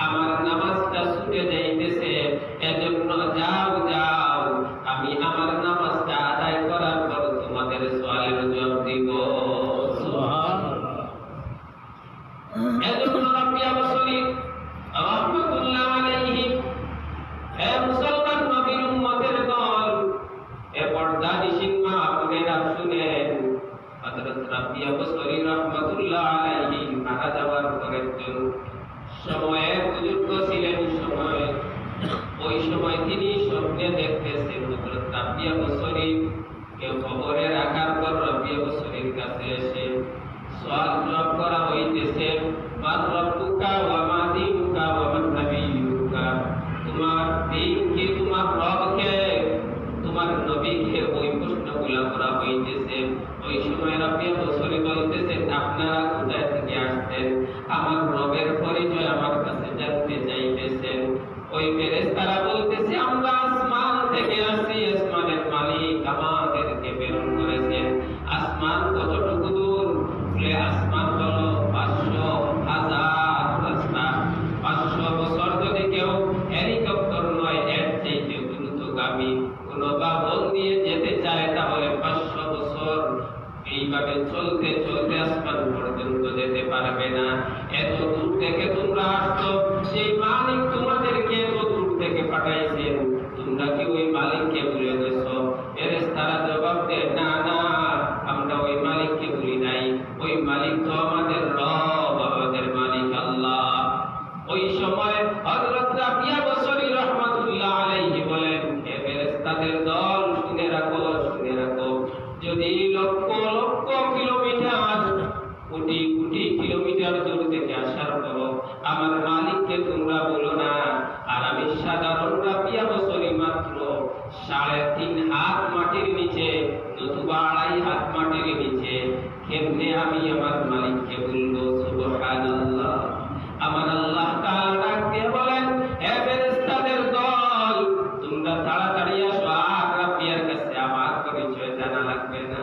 আমার নামাজটা ছুটে যাইতেছে, এজন্য যাও যাও, আমি আমার নামাজটা আদায় করার পর তোমাদের সওয়ালের জবাব দিব। সুবহানাল্লাহ। এজন্য রাব্বিয়া বসরি রাহমাতুল্লাহ আলাইহি, হে মুসলমান নবীর উম্মতের দল, এ পর্দানিশীন মা বোনেরা শুনেন, হযরত রাব্বিয়া বসরি রাহমাতুল্লাহ আলাইহি মারা যাওয়ার পরের সময়ের বুজুর্গ ছিলেন। ওই সময় তিনি স্বপ্নে দেখতেছেন হযরত রাব্বিয়া বসরি কে কবরে রাখার পর রাব্বিয়া বসরির কাছে এসে সওয়াল জবাব করা হইতেছে, মান রব্বুকা ওয়া মা দীনুকা ওয়া মান নবিয়্যুকা, তোমার দ্বীন কি, তোমার রব কে, তোমার নবী কে, ওই প্রশ্নগুলো করা হইতেছে। ওই সময় রাব্বিয়া বসরি বলতেছেন, আপনারা কোথায় থেকে আসছেন? আমার রবের পরিচয় আমার কাছে জানতে চাইতেছেন। ওই ফেরেশতারা বলতেছে, আমরা আসমান থেকে আসছি, আসমানের মালিক আমাদেরকে প্রেরণ করেছেন। আসমান কতটুকু দূর? আসমান হলো 500,000 রাস্তা। 500 বছর যদি কেউ হেলিকপ্টার নয়, এর চাইতে দ্রুতগামী কোনো বাহন দিয়ে যেতে চায়, তাহলে 500 বছর এইভাবে চলতে চলতে আসমান পর্যন্ত যেতে পারবে না। এত দূর থেকে তোমরা আসছো, সেই মালিক তোমাদেরকে এত দূর থেকে পাঠাইছেন, তোমরা কি ওই মালিককে ভুলে গেছো? ফেরেশতারা জবাব দেয়, না না, আমরা ওই মালিককে ভুলি নাই, ওই মালিক তো আমাদের রব, আমাদের মালিক আল্লাহ। ওই সময় হযরত রাবিয়া বসরি রাহমাতুল্লাহ আলাইহি বলেন, হে ফেরেশতাদের দল, শুনে রাখো, শুনে রাখো, যদি লক্ষ লক্ষ কিলোমিটার, কোটি কোটি কিলোমিটার দূর থেকে আসার পর আমার মালিককে তোমরা বলো না, আর আমি সাধারণ রাবিয়া বসরি মাত্র 3.5 হাত মাটির নিচে, নতুবা 2.5 হাত মাটির নিচে, কেমনে আমি আমার মালিককে বলবো? সুবহানাল্লাহ। আমার আল্লাহ তাআলা ডাক দিয়ে বলেন, হে ফেরেশতাদের দল, তোমরা তাড়াতাড়ি আসো, আর রাবিয়ার কাছে আমার পরিচয় জানা লাগবে না।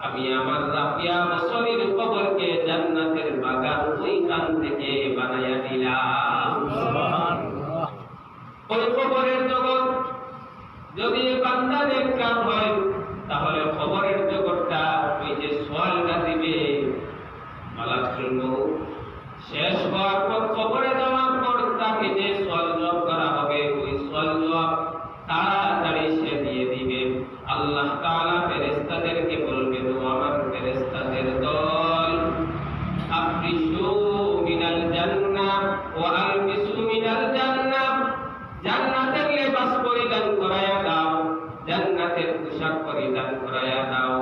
আমি আমার রাবিয়া বসরির কবরকে জান্নাতের বাগান ওইখান থেকে বানায়া দিলাম। সুবহানাল্লাহ। ওই কবরের জগৎ যদি বান্দা নেককার হয়, তাহলে কবরের জগৎটা, ওই যে সওয়ালটা দিবে মালাকুল মউত, শেষ হওয়ার পর কবরে যাওয়ার পর তাকে যে সওয়াল জবাব করা হবে, ওই সওয়াল জবাব তাড়াতাড়ি সে দিয়ে দিবে। আল্লাহ তাআলা ফেরেশতাদেরকে বলবেন, ও আমার ফেরেশতাদের দল, আফরিশু মিনাল জান্নাহ ওয়া আলবিসু মিনাল জান্নাহ, জান্নাতের লেবাস পরিধান করায়া দাও, জান্নাতের পোশাক পরিধান করায়া দাও,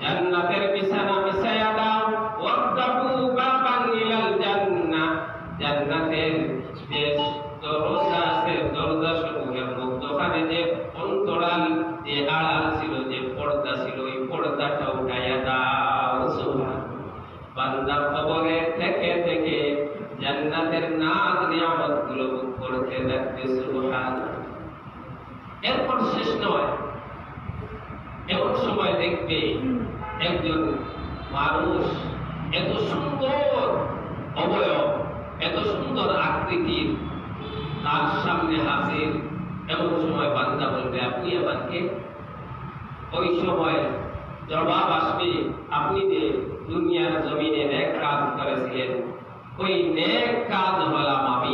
জান্নাতের বিছানা বিছায়া দাও, ওয়াফতাহু বাবান ইলাল জান্নাহ, জান্নাতের যে দরজা আছে, দরজা সমূহের মধ্যখানে যে অন্তরাল, যে আড়াল ছিল, যে পর্দা ছিল, ওই পর্দাটা উঠাইয়া দাও। সুবহানাল্লাহ। বান্দা কবরে থেকে থেকে জান্নাতের নাজ নিয়ামত গুলো ভোগ করতে থাকবে। সুবহানাল্লাহ। এরপর শেষ নয়, এমন সময় দেখবে একজন মানুষ এত সুন্দর অবয়ব, এত সুন্দর আকৃতির, তার সামনে হাজির। এমন সময় বান্দা বলবে, আপনি আমাকে? ওই সময় জবাব আসবে, আপনি যে দুনিয়ার জমিনে নেক কাজ করেছিলেন, ওই নেক কাজ হলাম আমি।